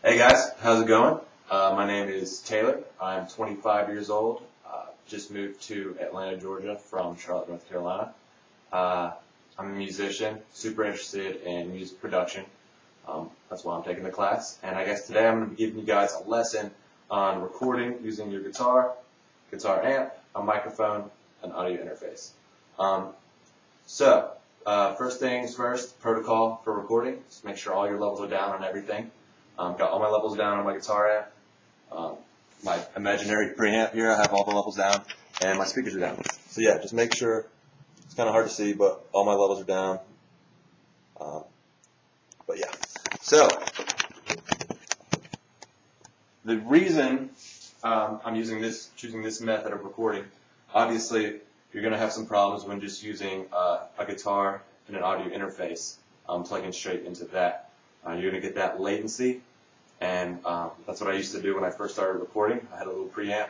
Hey guys, how's it going? My name is Taylor. I'm 25 years old. Just moved to Atlanta, Georgia from Charlotte, North Carolina. I'm a musician, super interested in music production. That's why I'm taking the class. And I guess today I'm going to be giving you guys a lesson on recording using your guitar amp, a microphone, an audio interface. First things first, protocol for recording. Just make sure all your levels are down on everything. Got all my levels down on my guitar amp. My imaginary preamp here, I have all the levels down, and my speakers are down. So yeah, just make sure, it's kind of hard to see, but all my levels are down. But yeah, so the reason I'm choosing this method of recording, obviously you're going to have some problems when just using a guitar and an audio interface, plugging straight into that. You're going to get that latency, and that's what I used to do when I first started recording. I had a little preamp,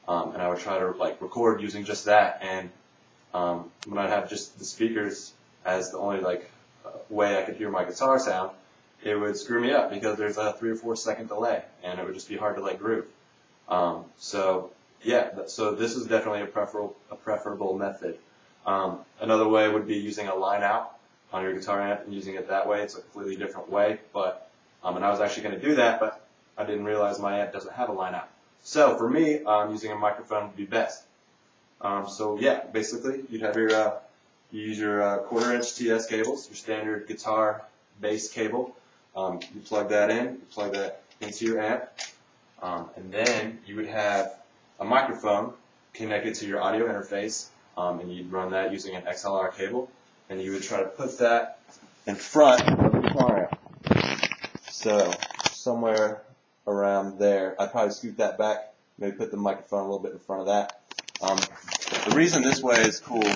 and I would try to record using just that, and when I'd have just the speakers as the only way I could hear my guitar sound, it would screw me up because there's a 3 or 4 second delay, and it would just be hard to groove. So this is definitely a preferable method. Another way would be using a line out on your guitar amp and using it that way. It's a completely different way, but and I was actually going to do that, but I didn't realize my amp doesn't have a line out. So for me, using a microphone would be best. So yeah, basically you'd have your you use your 1/4 inch TS cables, your standard guitar bass cable. You plug that in, you plug that into your amp, and then you would have a microphone connected to your audio interface, and you'd run that using an XLR cable, and you would try to put that in front of the guitar amp. So somewhere around there, I'd probably scoot that back, maybe put the microphone a little bit in front of that. The reason this way is cool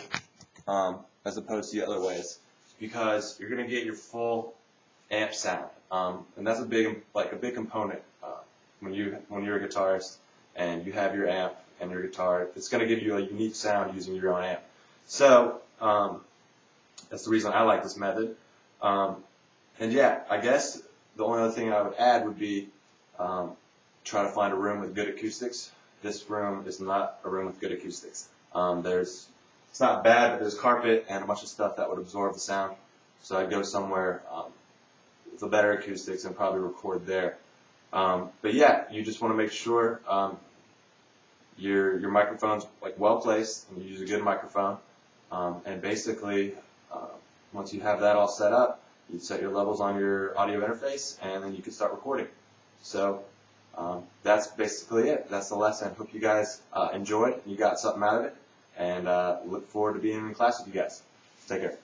as opposed to the other ways, because you're going to get your full amp sound, and that's a big component when you're a guitarist and you have your amp and your guitar. It's going to give you a unique sound using your own amp. So that's the reason I like this method. And yeah, I guess the only other thing I would add would be try to find a room with good acoustics. This room is not a room with good acoustics. It's not bad, but there's carpet and a bunch of stuff that would absorb the sound. So I'd go somewhere with a better acoustics and probably record there. But yeah, you just want to make sure your microphone's well placed, and you use a good microphone. And basically, once you have that all set up, you set your levels on your audio interface, and then you can start recording. So that's basically it. That's the lesson. Hope you guys enjoyed and you got something out of it, and look forward to being in class with you guys. Take care.